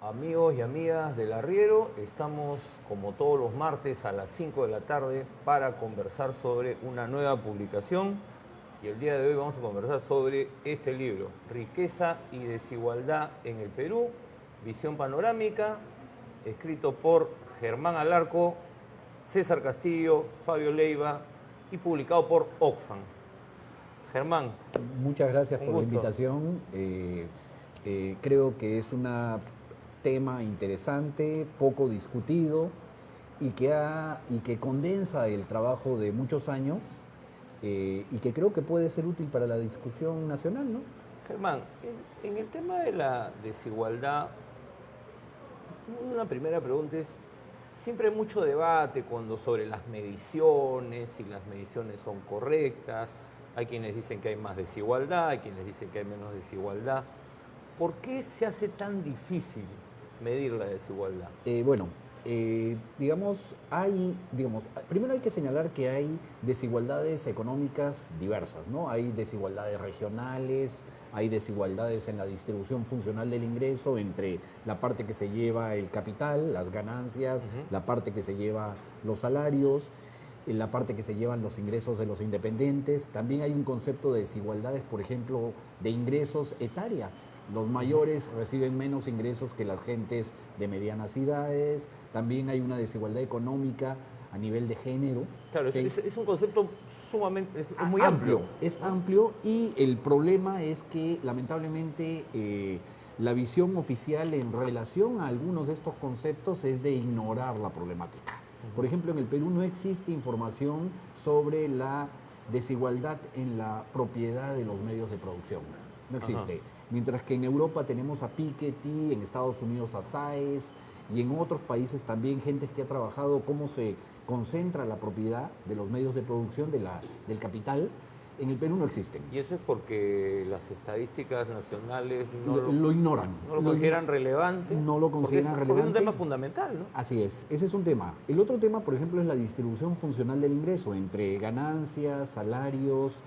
Amigos y amigas del Arriero, estamos como todos los martes a las 5 de la tarde para conversar sobre una nueva publicación y el día de hoy vamos a conversar sobre este libro, Riqueza y desigualdad en el Perú, visión panorámica, escrito por Germán Alarco, César Castillo, Fabio Leiva y publicado por Oxfam. Germán, Muchas gracias un por la gusto. invitación. Creo que es un tema interesante, poco discutido y que condensa el trabajo de muchos años y que creo que puede ser útil para la discusión nacional, ¿no? Germán, en el tema de la desigualdad, una primera pregunta es, siempre hay mucho debate cuando sobre las mediciones, si las mediciones son correctas, hay quienes dicen que hay más desigualdad, hay quienes dicen que hay menos desigualdad. ¿Por qué se hace tan difícil medir la desigualdad? Bueno, primero hay que señalar que hay desigualdades económicas diversas, ¿no? Hay desigualdades regionales, hay desigualdades en la distribución funcional del ingreso entre la parte que se lleva el capital, las ganancias, la parte que se lleva los salarios, la parte que se llevan los ingresos de los independientes. También hay un concepto de desigualdades, por ejemplo, de ingresos etaria. Los mayores reciben menos ingresos que las gentes de medianas edades. También hay una desigualdad económica a nivel de género. Claro, ¿Okay? es un concepto sumamente, es muy amplio, Amplio, es ¿no? amplio y el problema es que lamentablemente la visión oficial en relación a algunos de estos conceptos es de ignorar la problemática. Por ejemplo, en el Perú no existe información sobre la desigualdad en la propiedad de los medios de producción. No Ajá. existe. Mientras que en Europa tenemos a Piketty, en Estados Unidos a Saez y en otros países también gente que ha trabajado cómo se concentra la propiedad de los medios de producción del capital. En el Perú no existen. Y eso es porque las estadísticas nacionales Lo ignoran. no lo consideran relevante, No lo consideran porque es un tema relevante. fundamental, ¿no? Así es, ese es un tema. El otro tema, por ejemplo, es la distribución funcional del ingreso entre ganancias, salarios,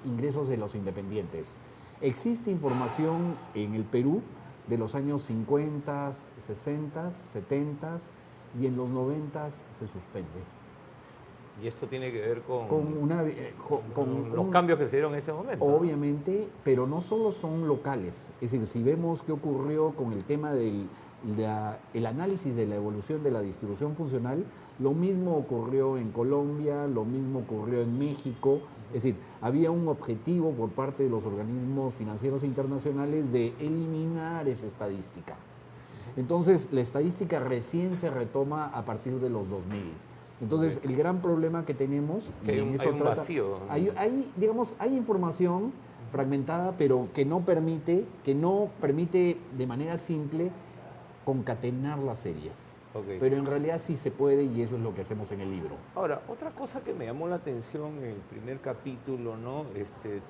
ingresos de los independientes. Existe información en el Perú de los años 50, 60, 70 y en los 90 se suspende. Y esto tiene que ver Con, una, con los cambios que se dieron en ese momento, ¿no? obviamente, pero no solo son locales. Es decir, si vemos qué ocurrió con el tema el análisis de la evolución de la distribución funcional, lo mismo ocurrió en Colombia, lo mismo ocurrió en México. Es decir, había un objetivo por parte de los organismos financieros internacionales de eliminar esa estadística. Entonces, la estadística recién se retoma a partir de los 2000. Entonces, el gran problema que tenemos, Que y en hay eso un trata, vacío, ¿no? hay información fragmentada, pero que no permite de manera simple concatenar las series. Ok. Pero en realidad sí se puede y eso es lo que hacemos en el libro. Ahora, otra cosa que me llamó la atención en el primer capítulo, ¿no?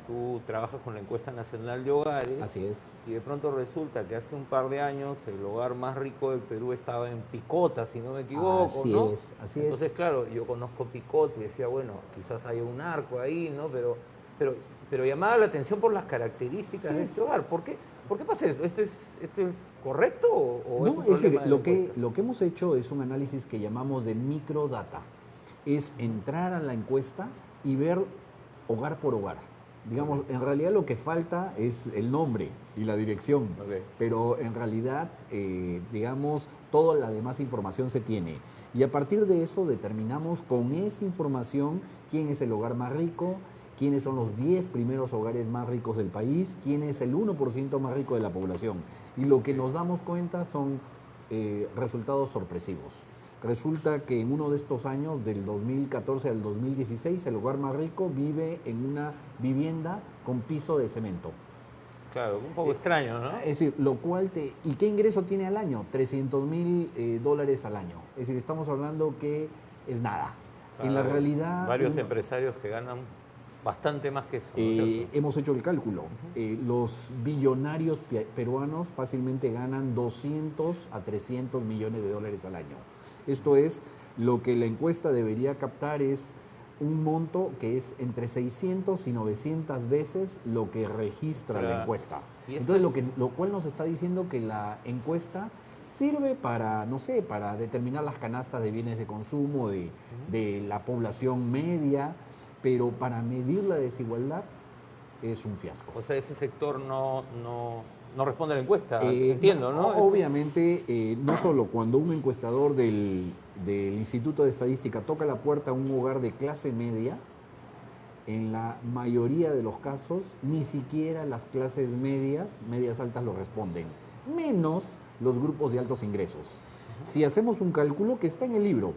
Tú trabajas con la encuesta nacional de hogares. Así es. Y de pronto resulta que hace un par de años el hogar más rico del Perú estaba en Picota, si no me equivoco, Así ¿no? es, así Entonces, es. claro, yo conozco Picota y decía, bueno, quizás haya un narco ahí, ¿no? Pero, pero llamaba la atención por las características Sí, de este hogar. ¿Por qué pasa eso? ¿Esto es correcto o es No, un es decir, problema de la encuesta? lo que hemos hecho es un análisis que llamamos de microdata. Es entrar a la encuesta y ver hogar por hogar. Digamos, en realidad lo que falta es el nombre y la dirección, Ok. pero en realidad, digamos, toda la demás información se tiene. Y a partir de eso determinamos con esa información quién es el hogar más rico, quiénes son los 10 primeros hogares más ricos del país, quién es el 1% más rico de la población. Y lo que nos damos cuenta son resultados sorpresivos. Resulta que en uno de estos años, del 2014 al 2016, el hogar más rico vive en una vivienda con piso de cemento. Claro, un poco extraño, ¿no? Es decir, lo cual ¿y qué ingreso tiene al año? $300,000 al año. Es decir, estamos hablando que es nada. En la realidad, Varios empresarios que ganan bastante más que eso, ¿no es cierto? hemos hecho el cálculo. Los billonarios peruanos fácilmente ganan 200 a 300 millones de dólares al año. Esto es, lo que la encuesta debería captar es un monto que es entre 600 y 900 veces lo que registra la encuesta. Y esto Entonces, lo cual nos está diciendo que la encuesta sirve para, no sé, para determinar las canastas de bienes de consumo de la población media, pero para medir la desigualdad es un fiasco. O sea, ese sector no responde a la encuesta, Eh, entiendo, ¿no? Obviamente, no solo cuando un encuestador del Instituto de Estadística toca la puerta a un hogar de clase media, en la mayoría de los casos, ni siquiera las clases medias altas lo responden, menos los grupos de altos ingresos. Si hacemos un cálculo que está en el libro,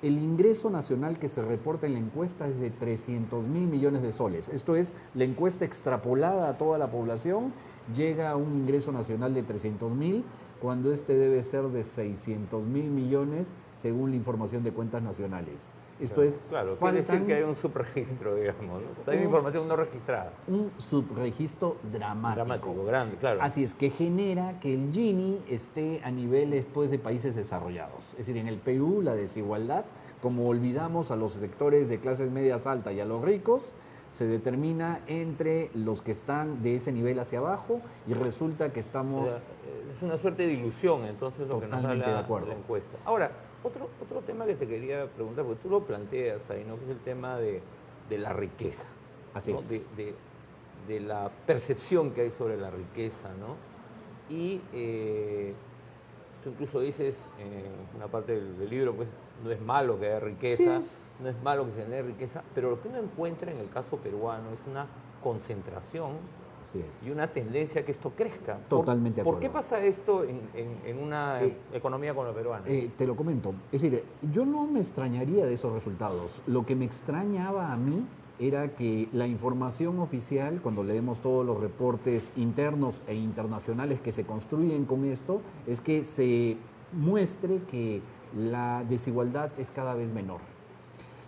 el ingreso nacional que se reporta en la encuesta es de 300.000 millones de soles. Esto es, la encuesta extrapolada a toda la población llega a un ingreso nacional de 300.000, cuando este debe ser de 600.000 millones según la información de cuentas nacionales. Esto es, claro, quiere decir que hay un subregistro, digamos, ¿no? Hay una información no registrada. Un subregistro dramático. Dramático, grande, claro. Así es, que genera que el Gini esté a niveles pues, de países desarrollados. Es decir, en el Perú la desigualdad, como olvidamos a los sectores de clases medias altas y a los ricos, se determina entre los que están de ese nivel hacia abajo y resulta que estamos... O sea, es una suerte de ilusión, entonces, lo que nos da la encuesta. Ahora, otro tema que te quería preguntar, porque tú lo planteas ahí, ¿no? Que es el tema de la riqueza. Así ¿no? es. De la percepción que hay sobre la riqueza, ¿no? Y tú incluso dices en una parte del libro, pues no es malo que haya riqueza, no es malo que se genere riqueza, pero lo que uno encuentra en el caso peruano es una concentración. Así es. Y una tendencia a que esto crezca. Totalmente de acuerdo. ¿Por qué pasa esto en una economía como la peruana? Te lo comento. Es decir, yo no me extrañaría de esos resultados. Lo que me extrañaba a mí era que la información oficial, cuando leemos todos los reportes internos e internacionales que se construyen con esto, es que se muestre que la desigualdad es cada vez menor.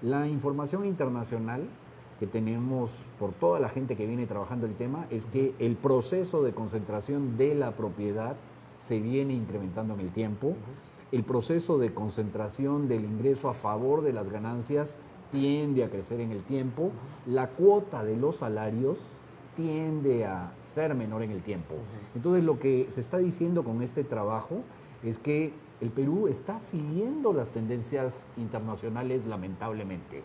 La información internacional que tenemos por toda la gente que viene trabajando el tema es que el proceso de concentración de la propiedad se viene incrementando en el tiempo. El proceso de concentración del ingreso a favor de las ganancias tiende a crecer en el tiempo. La cuota de los salarios tiende a ser menor en el tiempo. Entonces, lo que se está diciendo con este trabajo es que el Perú está siguiendo las tendencias internacionales, lamentablemente.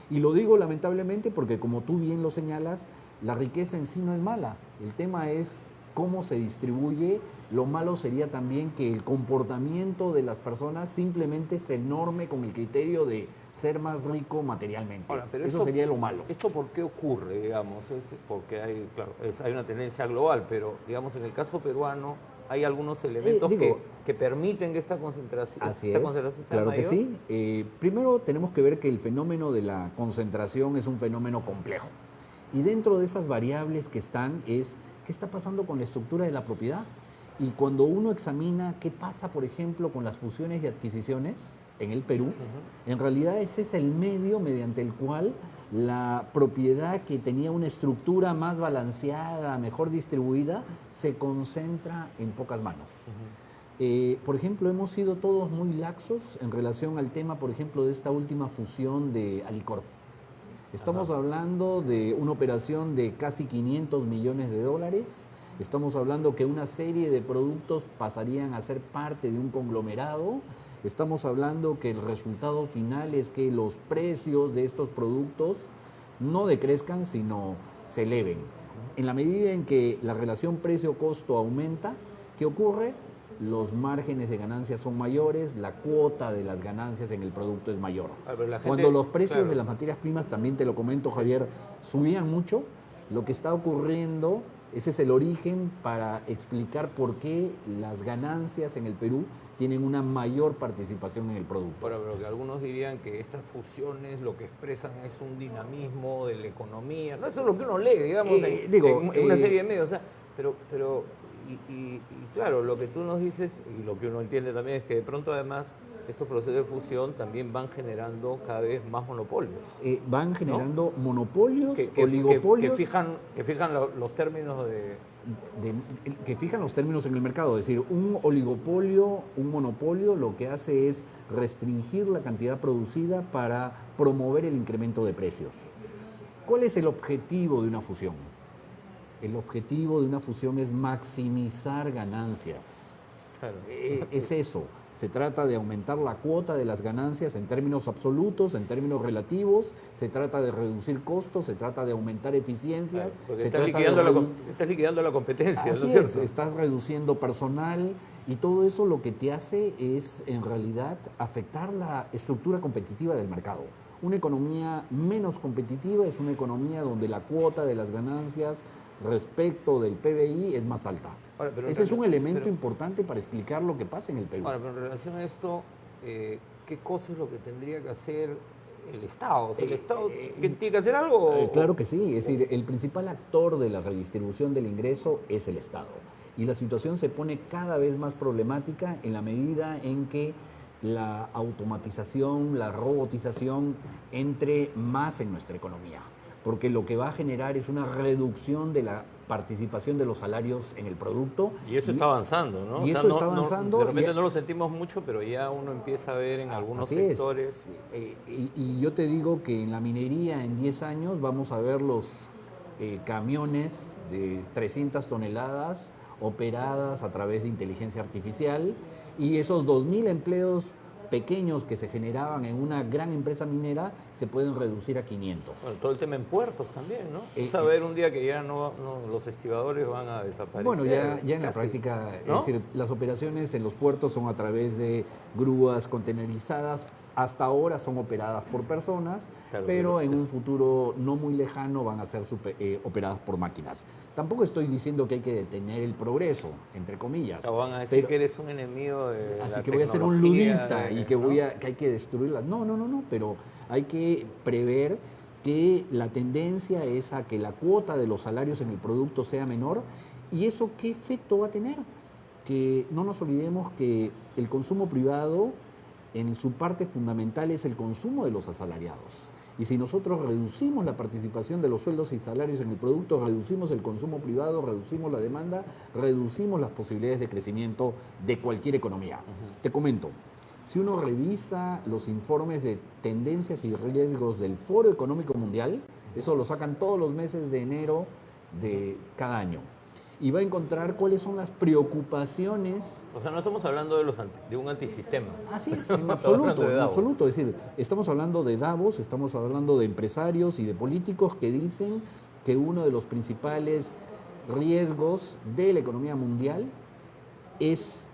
Y lo digo lamentablemente porque, como tú bien lo señalas, la riqueza en sí no es mala. El tema es cómo se distribuye. Lo malo sería también que el comportamiento de las personas simplemente se norme con el criterio de ser más rico materialmente. Ahora, pero eso sería lo malo. ¿Esto por qué ocurre, digamos? Porque hay, claro, hay una tendencia global, pero, digamos, en el caso peruano hay algunos elementos que permiten que esta concentración, sea claro mayor. Que sí. Primero tenemos que ver que el fenómeno de la concentración es un fenómeno complejo. Y dentro de esas variables que están es qué está pasando con la estructura de la propiedad. Y cuando uno examina qué pasa, por ejemplo, con las fusiones y adquisiciones en el Perú, en realidad ese es el medio mediante el cual la propiedad que tenía una estructura más balanceada, mejor distribuida, se concentra en pocas manos. Por ejemplo, hemos sido todos muy laxos en relación al tema, por ejemplo, de esta última fusión de Alicorp. Estamos hablando de una operación de casi 500 millones de dólares. Estamos hablando que una serie de productos pasarían a ser parte de un conglomerado. Estamos hablando que el resultado final es que los precios de estos productos no decrezcan, sino se eleven. En la medida en que la relación precio-costo aumenta, ¿qué ocurre? Los márgenes de ganancias son mayores, la cuota de las ganancias en el producto es mayor. Cuando los precios de las materias primas, también te lo comento, Javier, subían mucho, lo que está ocurriendo, ese es el origen para explicar por qué las ganancias en el Perú tienen una mayor participación en el producto. Bueno, pero que algunos dirían que estas fusiones lo que expresan es un dinamismo de la economía. No, eso es lo que uno lee, digamos, en una serie de medios. O sea, pero claro, lo que tú nos dices y lo que uno entiende también es que de pronto además estos procesos de fusión también van generando cada vez más monopolios. Van generando monopolios, oligopolios. Que fijan los términos que fijan los términos en el mercado. Es decir, un oligopolio, un monopolio, lo que hace es restringir la cantidad producida para promover el incremento de precios. ¿Cuál es el objetivo de una fusión? El objetivo de una fusión es maximizar ganancias. Claro. Es eso. Se trata de aumentar la cuota de las ganancias en términos absolutos, en términos relativos, se trata de reducir costos, se trata de aumentar eficiencias. Claro, porque se estás trata liquidando, de estás liquidando la competencia, ¿no Así es cierto? estás reduciendo personal y todo eso lo que te hace es en realidad afectar la estructura competitiva del mercado. Una economía menos competitiva es una economía donde la cuota de las ganancias respecto del PBI es más alta. Ahora, pero Ese es un elemento pero- importante para explicar lo que pasa en el Perú. Ahora, pero en relación a esto, ¿qué cosa es lo que tendría que hacer el Estado? O sea, ¿el Estado qué tiene que hacer algo? Claro que sí, es decir, el principal actor de la redistribución del ingreso es el Estado. Y la situación se pone cada vez más problemática en la medida en que la automatización, la robotización entre más en nuestra economía. Porque lo que va a generar es una reducción de la participación de los salarios en el producto. Y eso está avanzando, ¿no? Y eso está avanzando. De repente no lo sentimos mucho, pero ya uno empieza a ver en algunos Así es. sectores. Y yo te digo que en la minería en 10 años vamos a ver los camiones de 300 toneladas operadas a través de inteligencia artificial y esos 2.000 empleos pequeños que se generaban en una gran empresa minera se pueden reducir a 500. Bueno, todo el tema en puertos también, ¿no? Vamos a eh, ver un día que ya los estibadores van a desaparecer. Bueno, ya en la casi, práctica, ¿no? es decir, las operaciones en los puertos son a través de grúas contenerizadas. Hasta ahora son operadas por personas, Claro, pero pero en un futuro no muy lejano van a ser operadas por máquinas. Tampoco estoy diciendo que hay que detener el progreso, entre comillas. O van a decir pero- que eres un enemigo de Así la que voy a ser un tecnología, ludista y que, ¿no? que hay que destruirla. No, pero hay que prever que la tendencia es a que la cuota de los salarios en el producto sea menor. ¿Y eso qué efecto va a tener? Que no nos olvidemos que el consumo privado, en su parte fundamental, es el consumo de los asalariados. Y si nosotros reducimos la participación de los sueldos y salarios en el producto, reducimos el consumo privado, reducimos la demanda, reducimos las posibilidades de crecimiento de cualquier economía. Te comento, si uno revisa los informes de tendencias y riesgos del Foro Económico Mundial, eso lo sacan todos los meses de enero de cada año, y va a encontrar cuáles son las preocupaciones. O sea, no estamos hablando de un antisistema. Así es, Estamos hablando de en Davos. absoluto. Es decir, estamos hablando de Davos, estamos hablando de empresarios y de políticos que dicen que uno de los principales riesgos de la economía mundial es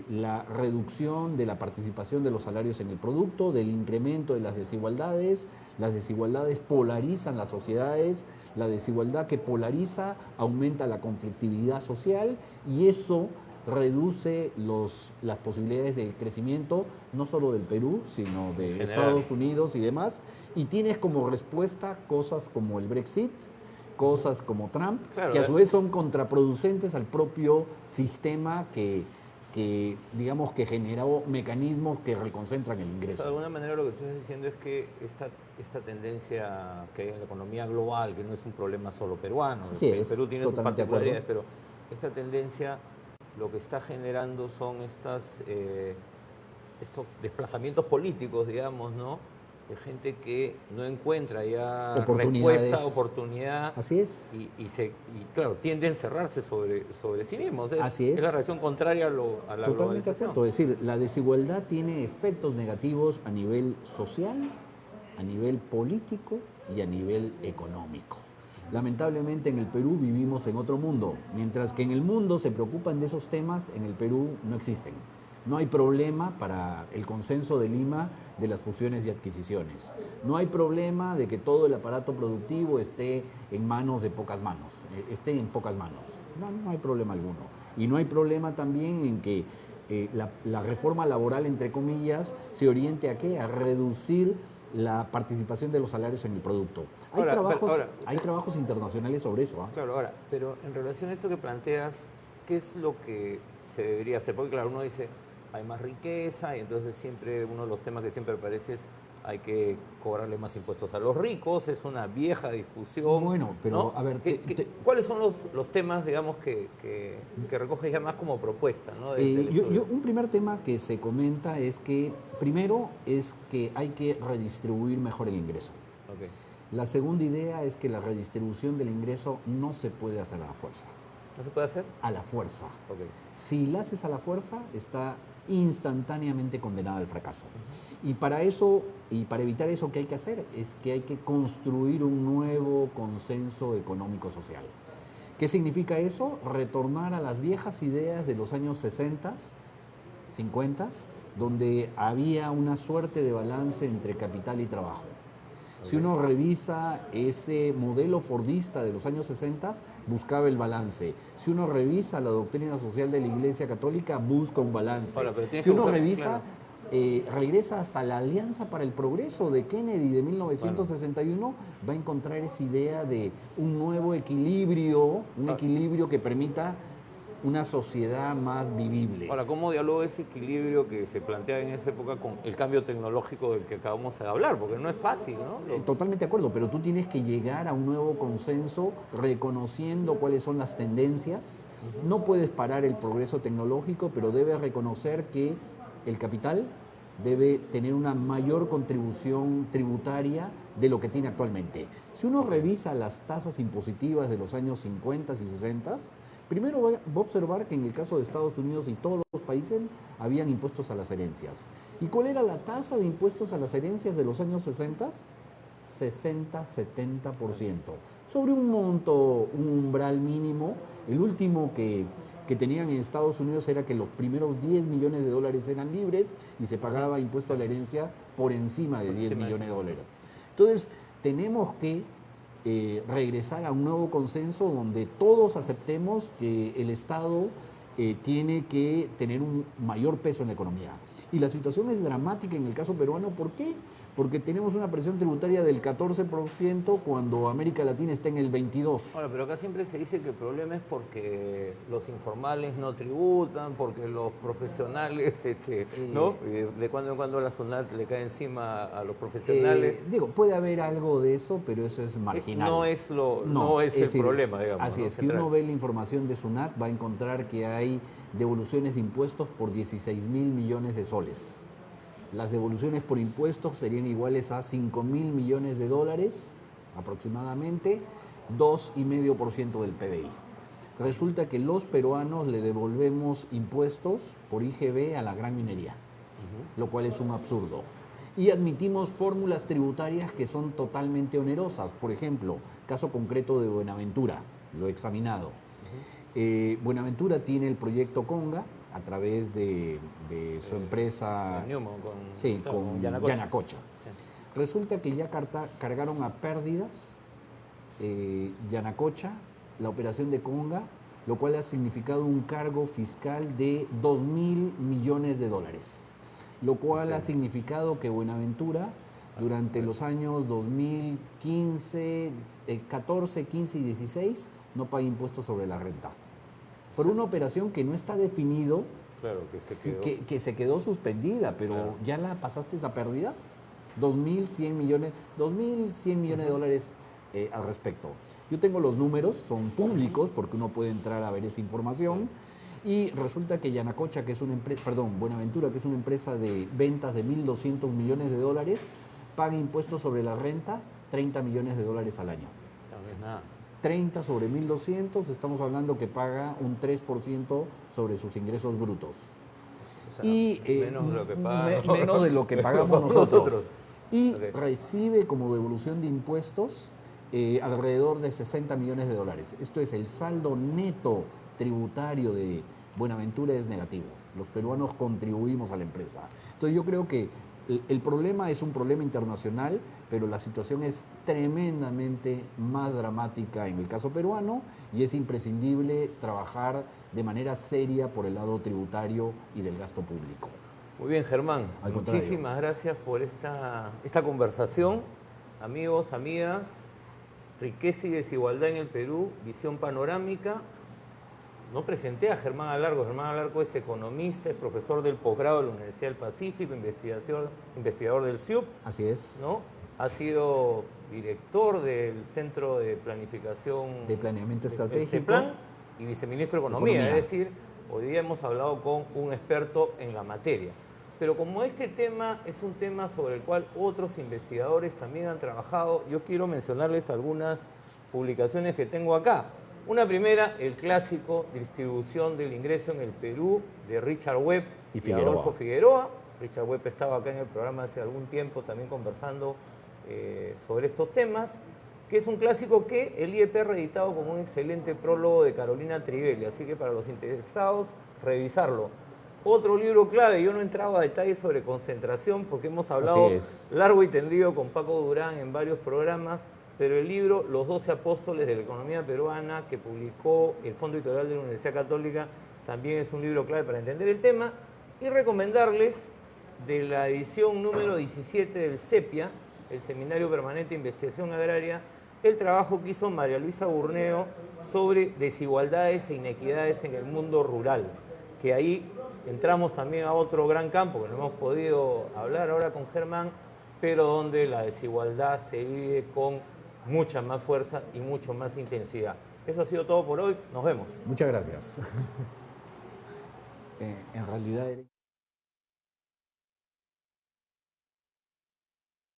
la reducción de la participación de los salarios en el producto, del incremento de las desigualdades. Las desigualdades polarizan las sociedades, la desigualdad que polariza aumenta la conflictividad social y eso reduce las posibilidades de crecimiento no solo del Perú, sino de general. Estados Unidos y demás. Y tienes como respuesta cosas como el Brexit, cosas como Trump, Claro, que a su vez son contraproducentes al propio sistema que digamos que generó mecanismos que reconcentran el O sea, ingreso. de alguna manera lo que tú estás diciendo es que esta tendencia que hay en la economía global, que no es un problema solo peruano, Así el es, Perú tiene sus totalmente de acuerdo. particularidades, pero esta tendencia lo que está generando son estos desplazamientos políticos, digamos, ¿no? De gente que no encuentra ya Oportunidades. respuesta, oportunidad. Así es. Y claro, tiende a encerrarse sobre sí mismos. Así es. Es la reacción contraria a la Totalmente de globalización. acuerdo. Es decir, la desigualdad tiene efectos negativos a nivel social, a nivel político y a nivel económico. Lamentablemente en el Perú vivimos en otro mundo. Mientras que en el mundo se preocupan de esos temas, en el Perú no existen. No hay problema para el consenso de Lima de las fusiones y adquisiciones. No hay problema de que todo el aparato productivo esté en manos de pocas manos, esté en pocas manos. No hay problema alguno. Y no hay problema también en que la reforma laboral, entre comillas, se oriente a ¿qué? A reducir la participación de los salarios en el producto. Hay trabajos internacionales sobre eso. ¿Ah? Claro, ahora, pero en relación a esto que planteas, ¿qué es lo que se debería hacer? Porque claro, uno dice, hay más riqueza y entonces siempre uno de los temas que siempre aparece es hay que cobrarle más impuestos a los ricos, es una vieja discusión. Bueno, pero ¿no? a ver... ¿Cuáles son los temas, digamos, que recoges ya más como propuesta? ¿No? del estudio? Un primer tema que se comenta es que, primero, es que hay que redistribuir mejor el ingreso. Okay. La segunda idea es que la redistribución del ingreso no se puede hacer a la fuerza. ¿No se puede hacer? a la fuerza. Ok. Si la haces a la fuerza, está instantáneamente condenada al fracaso. Y para eso, y para evitar eso, ¿qué hay que hacer? Es que hay que construir un nuevo consenso económico-social. ¿Qué significa eso? Retornar a las viejas ideas de los años 60, 50, donde había una suerte de balance entre capital y trabajo. Si uno revisa ese modelo fordista de los años 60, buscaba el balance. Si uno revisa la doctrina social de la Iglesia Católica, busca un balance. Ahora, pero tienes Si que uno buscar, revisa, claro. regresa hasta la Alianza para el Progreso de Kennedy de 1961, va a encontrar esa idea de un nuevo equilibrio, un equilibrio que permita una sociedad más vivible. Ahora, ¿cómo dialoga ese equilibrio que se plantea en esa época con el cambio tecnológico del que acabamos de hablar? Porque no es fácil, ¿no? Totalmente de acuerdo, pero tú tienes que llegar a un nuevo consenso reconociendo cuáles son las tendencias. No puedes parar el progreso tecnológico, pero debes reconocer que el capital debe tener una mayor contribución tributaria de lo que tiene actualmente. Si uno revisa las tasas impositivas de los años 50 y 60, primero va a observar que en el caso de Estados Unidos y todos los países habían impuestos a las herencias. ¿Y cuál era la tasa de impuestos a las herencias de los años 60? 60-70%. Sobre un monto, un umbral mínimo. El último que tenían en Estados Unidos era que los primeros 10 millones de dólares eran libres y se pagaba impuesto a la herencia por encima de 10 millones de dólares. Entonces, tenemos que regresar a un nuevo consenso donde todos aceptemos que el Estado tiene que tener un mayor peso en la economía. Y la situación es dramática en el caso peruano. ¿Por qué? Porque tenemos una presión tributaria del 14% cuando América Latina está en el 22%. Ahora, pero acá siempre se dice que el problema es porque los informales no tributan, porque los profesionales, ¿no? De cuando en cuando la SUNAT le cae encima a los profesionales. Digo, puede haber algo de eso, pero eso es marginal. No es el problema, digamos. Así ¿no? es, si Central. uno ve la información de SUNAT va a encontrar que hay devoluciones de impuestos por 16.000 millones de soles. Las devoluciones por impuestos serían iguales a 5.000 millones de dólares, aproximadamente, 2,5% del PBI. Resulta que los peruanos le devolvemos impuestos por IGB a la gran minería, lo cual es un absurdo. Y admitimos fórmulas tributarias que son totalmente onerosas. Por ejemplo, caso concreto de Buenaventura, lo he examinado. Buenaventura tiene el proyecto Conga a través de su empresa con Yanacocha. Sí. Resulta que ya cargaron a pérdidas Yanacocha, la operación de Conga, lo cual ha significado un cargo fiscal de 2.000 millones de dólares, lo cual ha significado que Buenaventura durante los años 2015, 14, 15 y 16 no paga impuestos sobre la renta. Por una operación que no está definido, claro, que se quedó suspendida, pero claro, ¿ya la pasaste a pérdidas? 2.100 millones de dólares al respecto. Yo tengo los números, son públicos porque uno puede entrar a ver esa información. Y resulta que Yanacocha, que es una empresa, Buenaventura, que es una empresa de ventas de 1.200 millones de dólares, paga impuestos sobre la renta 30 millones de dólares al año. No es nada. 30 sobre 1.200, estamos hablando que paga un 3% sobre sus ingresos brutos. O sea, y, menos, menos de lo que pagamos nosotros. Y recibe como devolución de impuestos alrededor de 60 millones de dólares. Esto es, el saldo neto tributario de Buenaventura es negativo. Los peruanos contribuimos a la empresa. Entonces yo creo que el problema es un problema internacional, pero la situación es tremendamente más dramática en el caso peruano y es imprescindible trabajar de manera seria por el lado tributario y del gasto público. Muy bien, Germán. Muchísimas gracias por esta conversación. Amigos, amigas, riqueza y desigualdad en el Perú, visión panorámica. No presenté a Germán Alarco. Germán Alarco es economista, es profesor del posgrado de la Universidad del Pacífico, investigador del CIUP. Así es. ¿No? Ha sido director del Centro de Planificación... De Planeamiento Estratégico. CEPLAN, y viceministro de Economía. Es decir, hoy día hemos hablado con un experto en la materia. Pero como este tema es un tema sobre el cual otros investigadores también han trabajado, yo quiero mencionarles algunas publicaciones que tengo acá. Una primera, el clásico Distribución del Ingreso en el Perú, de Richard Webb Y y Figueroa. Adolfo Figueroa. Richard Webb estaba acá en el programa hace algún tiempo también conversando sobre estos temas, que es un clásico que el IEP ha reeditado con un excelente prólogo de Carolina Trivelli, así que para los interesados, revisarlo. Otro libro clave, yo no he entrado a detalles sobre concentración porque hemos hablado Así es. largo y tendido con Paco Durán en varios programas, pero el libro Los 12 Apóstoles de la Economía Peruana, que publicó el Fondo Editorial de la Universidad Católica, también es un libro clave para entender el tema. Y recomendarles de la edición número 17 del CEPIA, el Seminario Permanente de Investigación Agraria, el trabajo que hizo María Luisa Burneo sobre desigualdades e inequidades en el mundo rural, que ahí entramos también a otro gran campo que no hemos podido hablar ahora con Germán, pero donde la desigualdad se vive con mucha más fuerza y mucho más intensidad. Eso ha sido todo por hoy, nos vemos. Muchas gracias. En realidad...